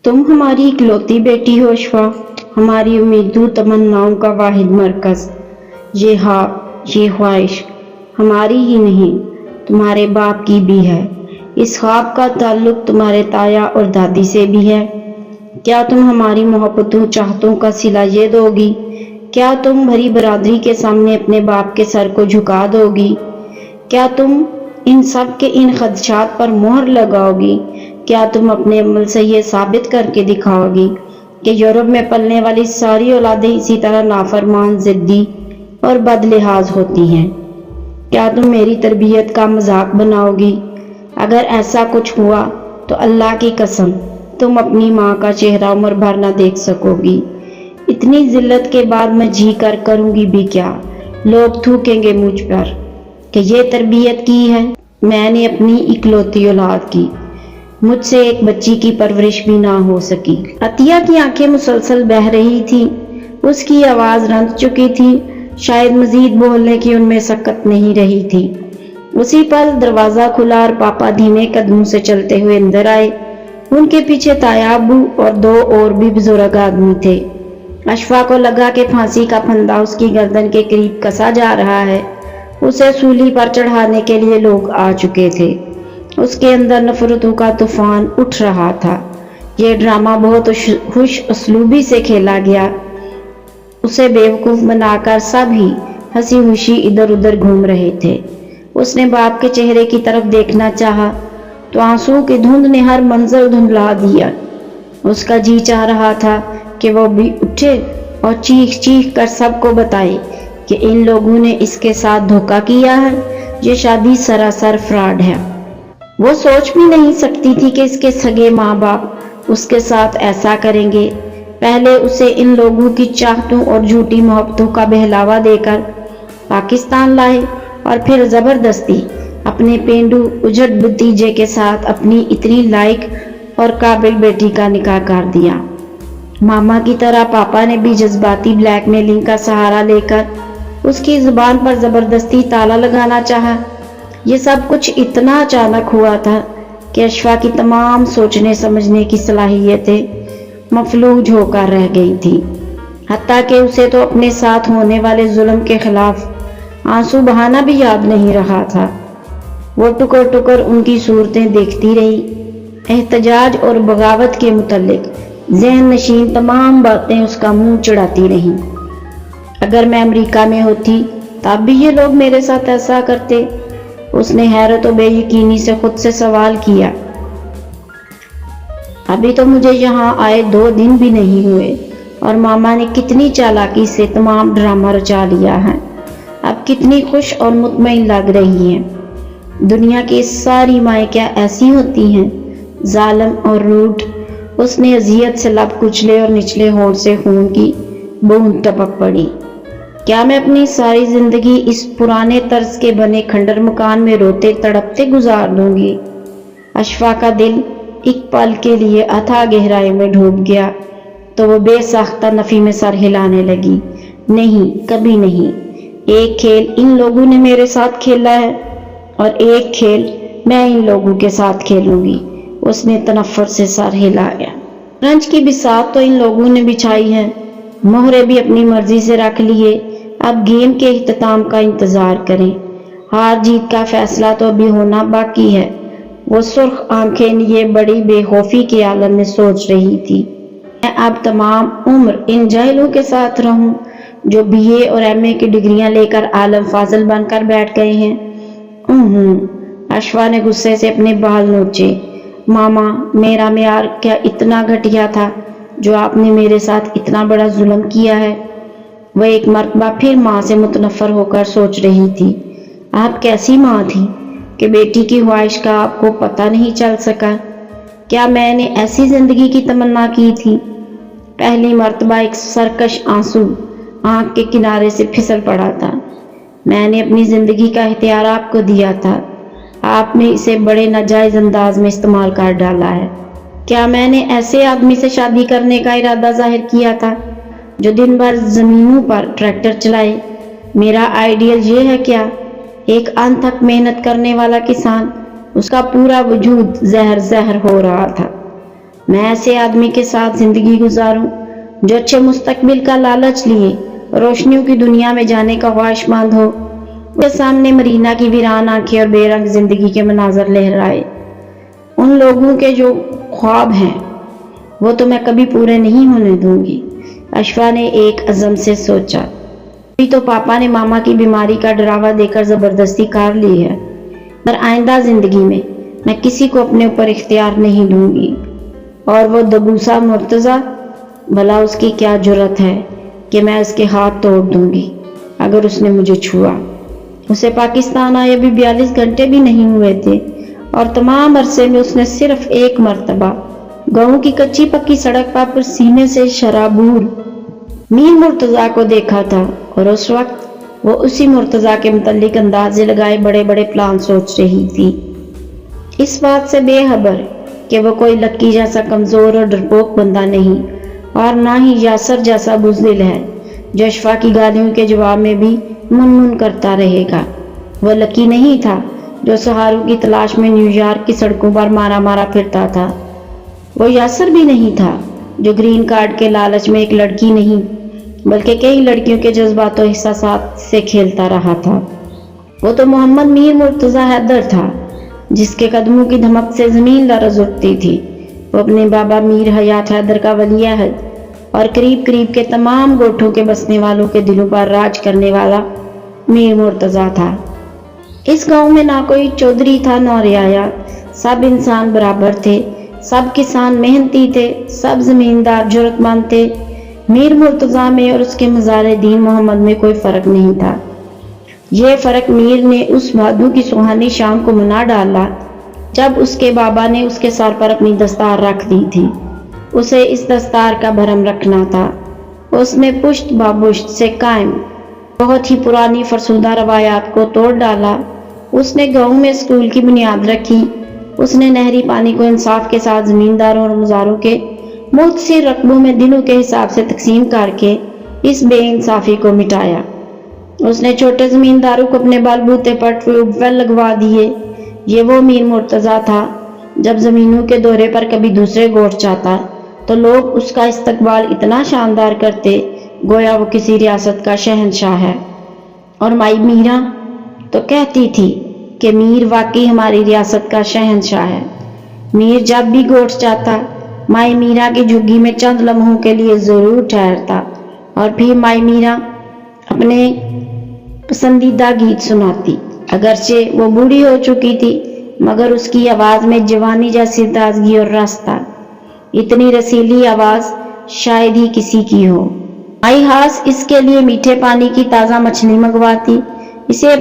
तुम हमारी इकलौती बेटी हो अशफा, हमारी उम्मीदों तमन्नाओं का वाहिद मरकज। ये ख्वाहिश हमारी ही नहीं, तुम्हारे बाप की भी है। इस ख्वाब का ताल्लुक तुम्हारे ताया और दादी से भी है। क्या तुम हमारी मोहब्बतों चाहतों का सिला ये दोगी? क्या तुम भरी बरादरी के सामने अपने बाप के सर को झुका दोगी? क्या तुम इन सब के इन खदशात पर मोहर लगाओगी? क्या तुम अपने अमल से ये साबित करके दिखाओगी कि यूरोप में पलने वाली सारी औलादें इसी तरह नाफरमान, जिद्दी और बदलिहाज होती हैं? क्या तुम मेरी तरबियत का मजाक बनाओगी? अगर ऐसा कुछ हुआ तो अल्लाह की कसम तुम अपनी माँ का चेहरा उम्र भर ना देख सकोगी। इतनी जिल्लत के बाद मैं जी कर करूंगी भी क्या? लोग थूकेंगे मुझ पर कि ये तरबियत की है मैंने अपनी इकलौती औलाद की। मुझसे एक बच्ची की परवरिश भी ना हो सकी। अतिया की आंखें मुसलसल बह रही थी, उसकी आवाज रंध चुकी थी, शायद मजीद बोलने की उनमें सकत नहीं रही थी। उसी पल दरवाजा खुला और पापा धीमे कदमों से चलते हुए अंदर आए। उनके पीछे ताया अब्बू और दो और भी बुजुर्ग आदमी थे। अशफा को लगा कि फांसी का फंदा उसकी गर्दन के करीब कसा जा रहा है। उसे सूली पर चढ़ाने के लिए लोग आ चुके थे। उसके अंदर नफरतों का तूफान उठ रहा था। ये ड्रामा बहुत खुश उसलूबी से खेला गया। उसे बेवकूफ बनाकर सब ही हंसी खुशी इधर उधर घूम रहे थे। उसने बाप के चेहरे की तरफ देखना चाहा तो आंसू की धुंध ने हर मंजर धुंधला दिया। उसका जी चाह रहा था कि वो भी उठे और चीख चीख कर सबको बताए कि इन लोगों ने इसके साथ धोखा किया है, ये शादी सरासर फ्रॉड है। वो सोच भी नहीं सकती थी कि इसके सगे माँ बाप उसके साथ ऐसा करेंगे। पहले उसे इन लोगों की चाहतों और झूठी मोहब्बतों का बहलावा देकर पाकिस्तान लाए और फिर जबरदस्ती अपने पेंडू उजड़ भतीजे के साथ अपनी इतनी लायक और काबिल बेटी का निकाह कर दिया। मामा की तरह पापा ने भी जज्बाती ब्लैकमेलिंग का सहारा लेकर उसकी जुबान पर जबरदस्ती ताला लगाना चाहा। ये सब कुछ इतना अचानक हुआ था कि अशफा की तमाम सोचने समझने की सलाहियतें मफलूज होकर रह गई थी। हत्ता कि उसे तो अपने साथ होने वाले जुल्म के खिलाफ आंसू बहाना भी याद नहीं रहा था। वो टुकर टुकर उनकी सूरतें देखती रही। एहतजाज और बगावत के मुतल्लिक ज़हन नशीन तमाम बातें उसका मुंह चढ़ाती रहीं। अगर मैं अमेरिका में होती तब भी ये लोग मेरे साथ ऐसा करते? उसने हैरत और बेयकीनी से खुद से सवाल किया। अभी तो मुझे यहाँ आए 2 दिन भी नहीं हुए और मामा ने कितनी चालाकी से तमाम ड्रामा रचा लिया है। अब कितनी खुश और मुतमईन लग रही हैं। दुनिया की सारी माएँ क्या ऐसी होती हैं, जालिम और रूठ? उसने अजियत से लब कुचले और निचले होंठ से खून की बूंद टपक पड़ी। क्या मैं अपनी सारी जिंदगी इस पुराने तर्ज के बने खंडर मकान में रोते तड़पते गुजार दूंगी? अशफा का दिल एक पल के लिए अथाह गहराई में डूब गया तो वो बेसाख्ता नफी में सर हिलाने लगी। नहीं, कभी नहीं। एक खेल इन लोगों ने मेरे साथ खेला है और एक खेल मैं इन लोगों के साथ खेलूंगी। उसने तनफ्फुर से सर हिलाया। रंज की बिसात तो इन लोगों ने बिछाई है, मोहरे भी अपनी मर्जी से रख लिए। अब गेम के इख्तिताम का इंतजार करें। हार जीत का फैसला तो अभी होना बाकी है। वो सुर्ख आंखें लिए बड़ी बेखौफी के आलम में सोच रही थी। मैं अब तमाम उम्र इन जाहिलों के साथ रहूं जो BA और MA की डिग्रियां लेकर आलम फाजिल बनकर बैठ गए हैं। अशफा ने गुस्से से अपने बाल नोचे। मामा, मेरा मेयार क्या इतना घटिया था जो आपने मेरे साथ इतना बड़ा जुल्म किया है? वह एक मर्तबा फिर माँ से मुतनफ़र होकर सोच रही थी। आप कैसी माँ थी कि बेटी की ख्वाहिश का आपको पता नहीं चल सका? क्या मैंने ऐसी जिंदगी की तमन्ना की थी? पहली मर्तबा एक सरकश आंसू आंख के किनारे से फिसल पड़ा था। मैंने अपनी जिंदगी का इख्तियार आपको दिया था, आपने इसे बड़े नाजायज अंदाज में इस्तेमाल कर डाला है। क्या मैंने ऐसे आदमी से शादी करने का इरादा जाहिर किया था जो दिन भर जमीनों पर ट्रैक्टर चलाए? मेरा आइडियल ये है क्या? एक अनथक मेहनत करने वाला किसान اس کا پورا وجود زہر زہر ہو رہا تھا۔ میں ایسے آدمی کے ساتھ زندگی گزاروں جو اچھے مستقبل کا لالچ لیے روشنیوں کی دنیا میں جانے کا خواہشمند ہو۔ اس کے سامنے مرینا کی ویران آنکھیں اور بے رنگ زندگی کے مناظر لہرائے۔ ان لوگوں کے جو خواب ہیں وہ تو میں کبھی پورے نہیں ہونے دوں گی، اشفا نے ایک عزم سے سوچا۔ ابھی تو پاپا نے ماما کی بیماری کا ڈراوا دے کر زبردستی کار لی ہے، پر آئندہ زندگی میں کسی کو اپنے اوپر اختیار نہیں دوں گی۔ اور وہ دبوسا مرتضیٰ، بھلا اس کی کیا جرت ہے کہ میں اس کے ہاتھ توڑ دوں گی اگر اس نے مجھے چھوا۔ اسے پاکستان آئے بھی 42 گھنٹے بھی نہیں ہوئے تھے، اور تمام عرصے میں اس نے صرف ایک مرتبہ گاؤں کی کچی پکی سڑک پر سینے سے شرابور میر مرتضیٰ کو دیکھا تھا، اور اس وقت وہ اسی مرتضیٰ کے متعلق اندازے لگائے بڑے بڑے پلان سوچ رہی تھی، اس بات سے بے خبر کہ وہ کوئی لکی جیسا کمزور اور ڈرپوک بندہ نہیں، اور نہ ہی یاسر جیسا بزدل ہے جو اشفا کی گالیوں کے جواب میں بھی من کرتا رہے گا۔ وہ لکی نہیں تھا جو سہاروں کی تلاش میں نیو یارک کی سڑکوں پر مارا مارا پھرتا تھا۔ وہ یاسر بھی نہیں تھا جو گرین کارڈ کے لالچ میں ایک لڑکی نہیں بلکہ کئی لڑکیوں کے جذبات و احساسات سے کھیلتا رہا تھا۔ وہ تو محمد میر مرتضیٰ حیدر تھا جس کے قدموں کی دھمک سے زمین لرز اٹھتی تھی۔ وہ اپنے بابا میر حیات حیدر کا ولی عہد اور قریب قریب کے تمام گوٹھوں کے بسنے والوں کے دلوں پر راج کرنے والا میر مرتضیٰ تھا۔ اس گاؤں میں نہ کوئی چودھری تھا نہ رعایا، سب انسان برابر تھے، سب کسان محنتی تھے، سب زمیندار جرت مند تھے۔ میر مرتضیٰ میں اور اس کے مزار دین محمد میں کوئی فرق نہیں تھا۔ یہ فرق میر نے اس بھادو کی سہانی شام کو منا ڈالا جب اس کے بابا نے اس کے سر پر اپنی دستار رکھ دی تھی۔ اسے اس دستار کا بھرم رکھنا تھا۔ اس نے پشت بابشت سے قائم بہت ہی پرانی فرسودہ روایات کو توڑ ڈالا۔ اس نے گاؤں میں اسکول کی بنیاد رکھی۔ اس نے نہری پانی کو انصاف کے ساتھ زمینداروں اور مزاروں کے مختصر رقبوں میں دنوں کے حساب سے تقسیم کر کے اس بے انصافی کو مٹایا۔ اس نے چھوٹے زمینداروں کو اپنے بل بوتے پر ٹیوب ویل لگوا دیے۔ یہ وہ میر مرتضیٰ تھا جب زمینوں کے دورے پر کبھی دوسرے گوٹھ جاتا تو لوگ اس کا استقبال اتنا شاندار کرتے گویا وہ کسی ریاست کا شہنشاہ ہے، اور مائی میرا تو کہتی تھی کہ میر واقعی ہماری ریاست کا شہنشاہ ہے۔ میر جب بھی گوٹھ جاتا مائی میرا کی جھگی میں چند لمحوں کے لیے ضرور ٹھہرتا، اور پھر مائی میرا اپنے پسندیدہ گیت سناتی۔ اگرچہ وہ بوڑھی ہو چکی تھی مگر اس کی آواز میں جوانی جیسی تازگی اور رس تھا۔ اتنی رسیلی آواز شاید ہی کسی کی ہو۔ مائی ہاس اس کے لیے میٹھے پانی کی تازہ مچھلی منگواتی، اسے